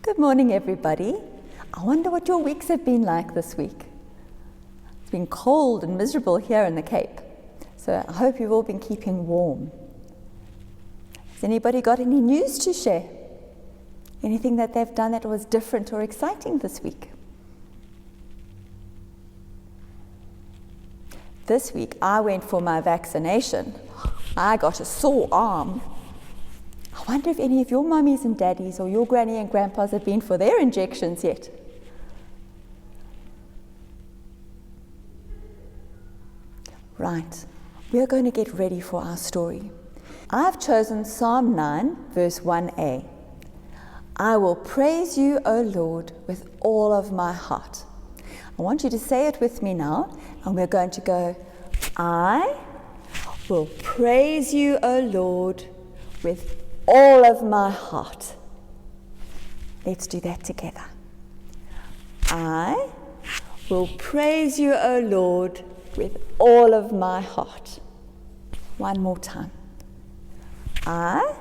Good morning, everybody. I wonder what your weeks have been like this week. It's been cold and miserable here in the Cape, so I hope you've all been keeping warm. Has anybody got any news to share? Anything that they've done that was different or exciting this week? This week, I went for my vaccination. I got a sore arm. I wonder if any of your mummies and daddies or your granny and grandpas have been for their injections yet. Right, we're going to get ready for our story. I've chosen Psalm 9, verse 1a. I will praise you, O Lord, with all of my heart. I want you to say it with me now, and we're going to go, I will praise you, O Lord, with all of my heart. Let's do that together. I will praise you, O Lord, with all of my heart. One more time. I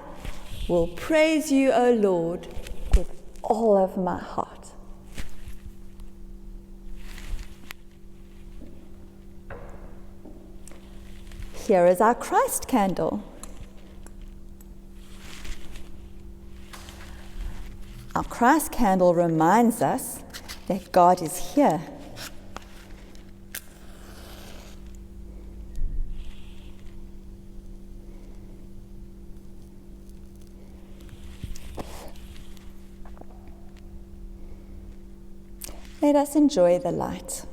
will praise you, O Lord, with all of my heart. Here is our Christ candle. Our Christ candle reminds us that God is here. Let us enjoy the light.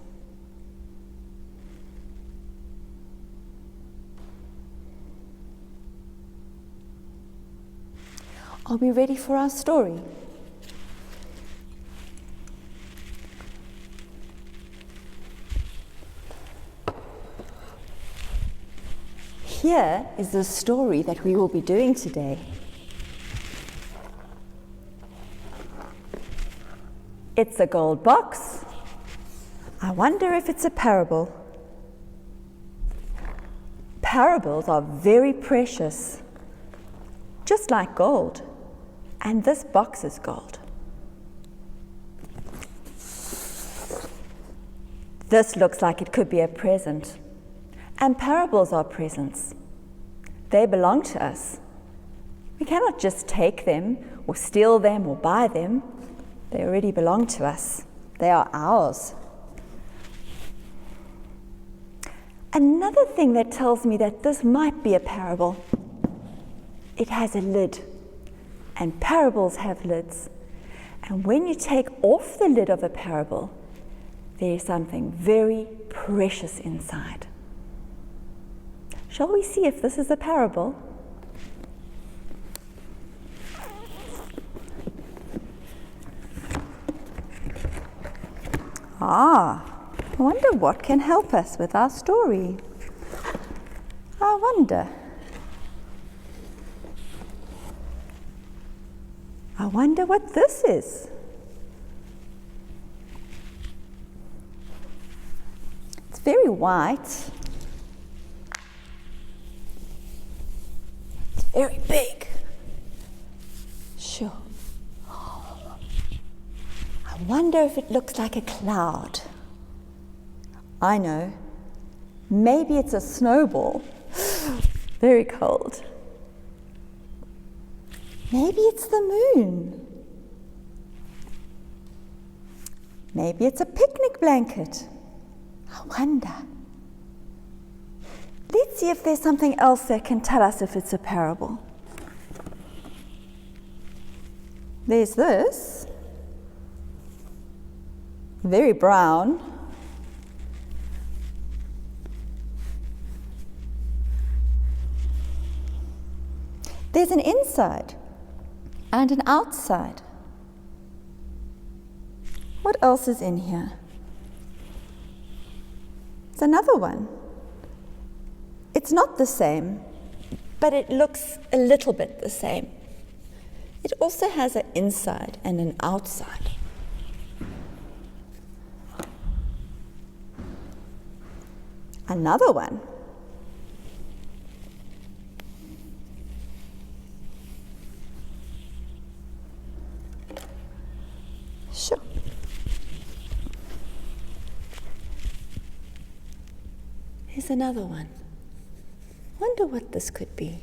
Are we ready for our story? Here is the story that we will be doing today. It's a gold box. I wonder if it's a parable. Parables are very precious, just like gold. And this box is gold. This looks like it could be a present. And parables are presents. They belong to us. We cannot just take them or steal them or buy them. They already belong to us. They are ours. Another thing that tells me that this might be a parable, it has a lid. And parables have lids. And when you take off the lid of a parable, there is something very precious inside. Shall we see if this is a parable? I wonder what can help us with our story. I wonder what this is. It's very white. It's very big. Sure. I wonder if it looks like a cloud. I know. Maybe it's a snowball. Very cold. Maybe it's the moon. Maybe it's a picnic blanket. I wonder. Let's see if there's something else that can tell us if it's a parable. There's this. Very brown. There's an inside and an outside. What else is in here? It's another one. It's not the same, but it looks a little bit the same. It also has an inside and an outside. Another one. Here's another one. Wonder what this could be.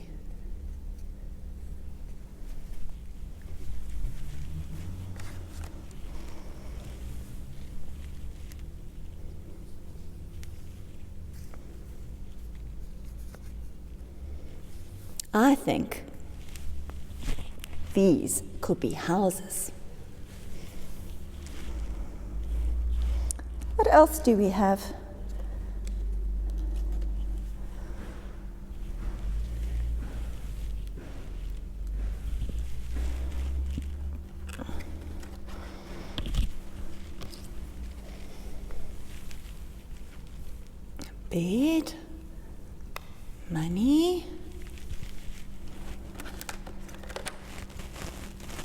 I think these could be houses. What else do we have? Bed, money.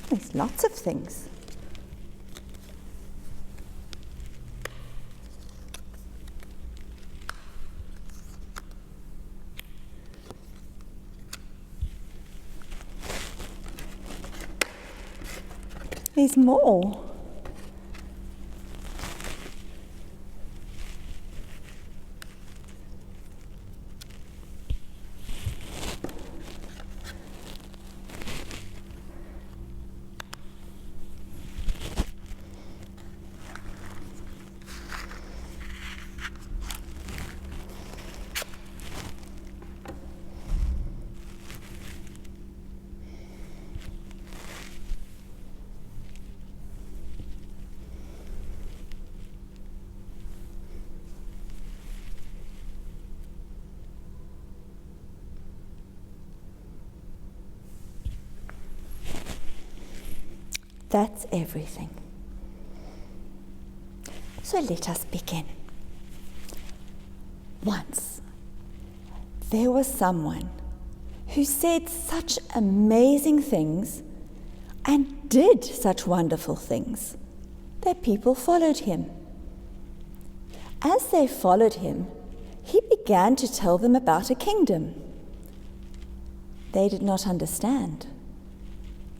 There's lots of things. There's more. That's everything. So let us begin. Once, there was someone who said such amazing things and did such wonderful things that people followed him. As they followed him, he began to tell them about a kingdom. They did not understand.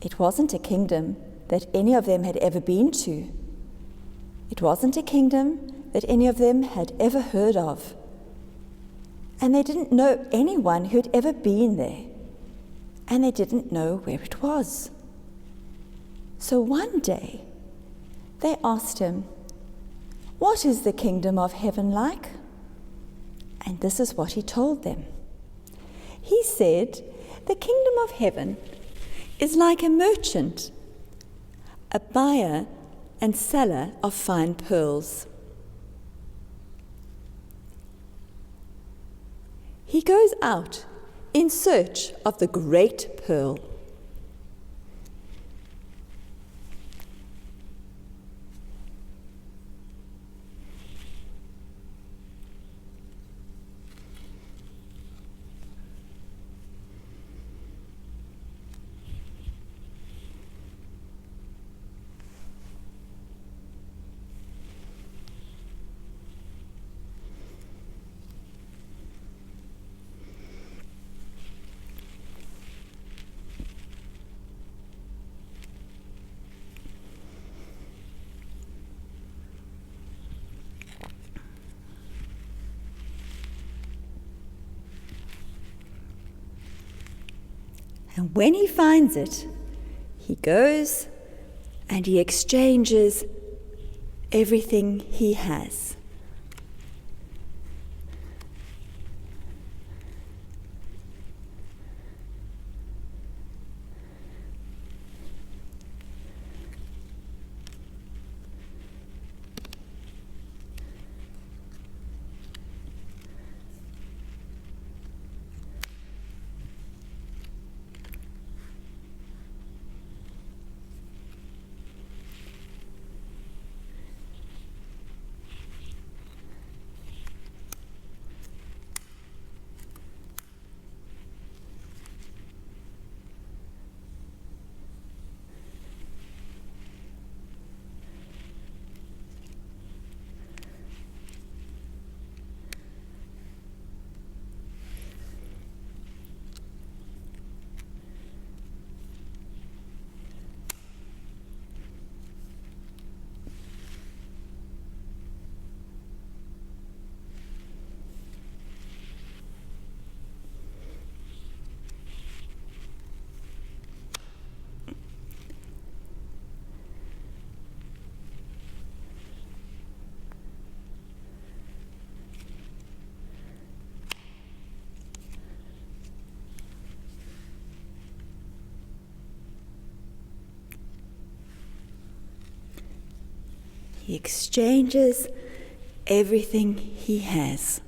It wasn't a kingdom that any of them had ever been to. It wasn't a kingdom that any of them had ever heard of. And they didn't know anyone who had ever been there. And they didn't know where it was. So one day, they asked him, "What is the kingdom of heaven like?" And this is what he told them. He said, "The kingdom of heaven is like a merchant, a buyer and seller of fine pearls. He goes out in search of the great pearl. And when he finds it, he goes and he exchanges everything he has. He exchanges everything he has.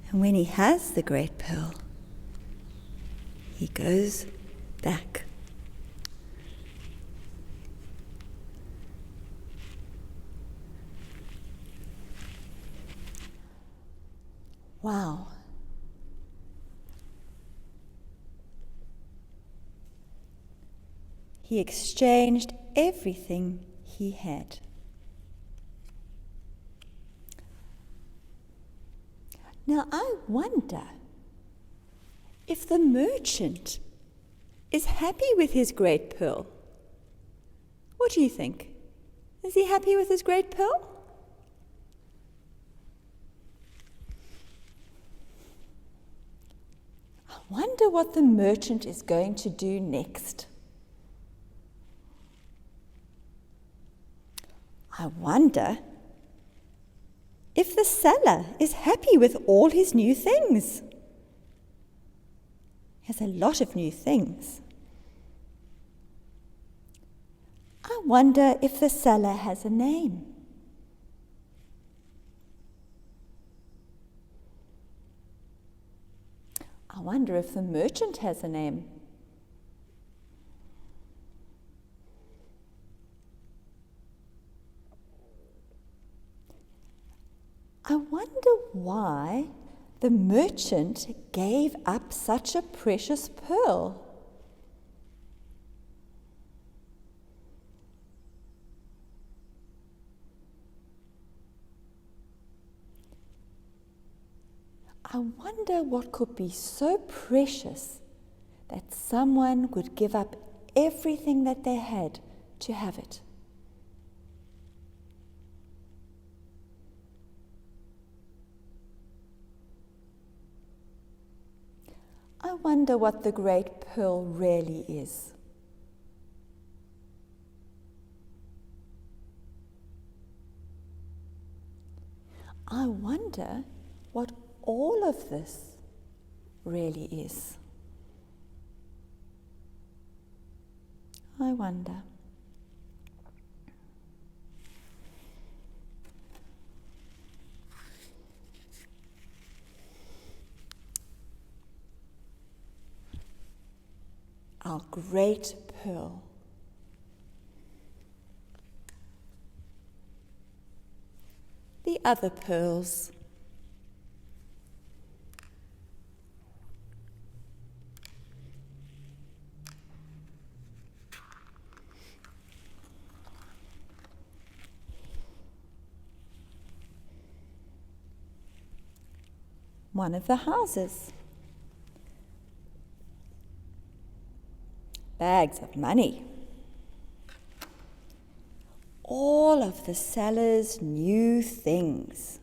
And when he has the great pearl, he goes back. Wow. He exchanged everything he had. Now I wonder if the merchant is happy with his great pearl. What do you think? Is he happy with his great pearl? I wonder what the merchant is going to do next. I wonder if the seller is happy with all his new things. He has a lot of new things. I wonder if the seller has a name. I wonder if the merchant has a name. I wonder why the merchant gave up such a precious pearl. I wonder what could be so precious that someone would give up everything that they had to have it. I wonder what the great pearl really is. I wonder what all of this really is. I wonder. Our great pearl. The other pearls. One of the houses. Bags of money. All of the seller's new things.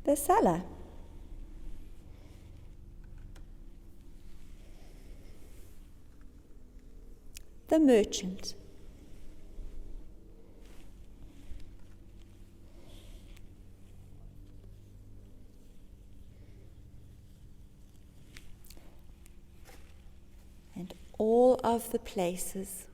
The seller. The merchant. And all of the places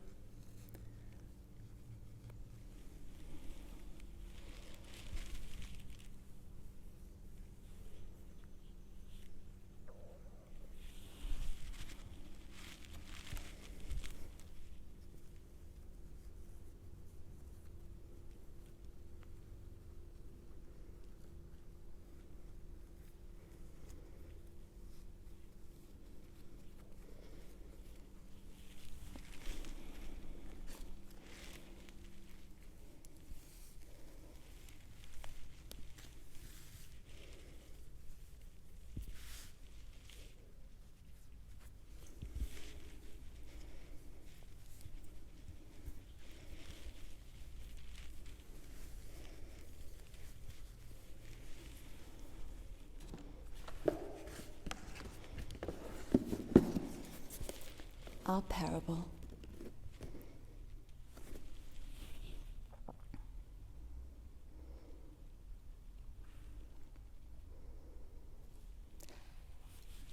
our parable.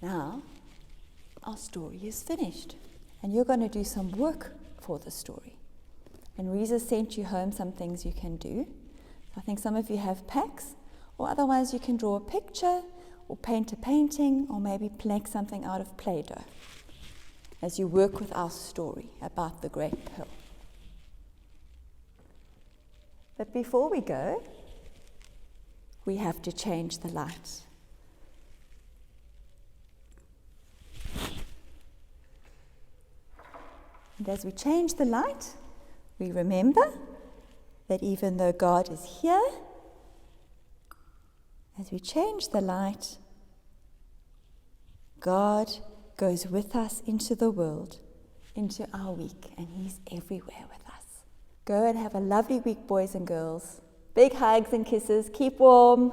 Now, our story is finished, and you're going to do some work for the story. And Reza sent you home some things you can do. I think some of you have packs, or otherwise you can draw a picture, or paint a painting, or maybe make something out of Play-Doh as you work with our story about the Great Pearl. But before we go, we have to change the light. And as we change the light, we remember that even though God is here, as we change the light, God goes with us into the world, into our week, and He's everywhere with us. Go and have a lovely week, boys and girls. Big hugs and kisses. Keep warm.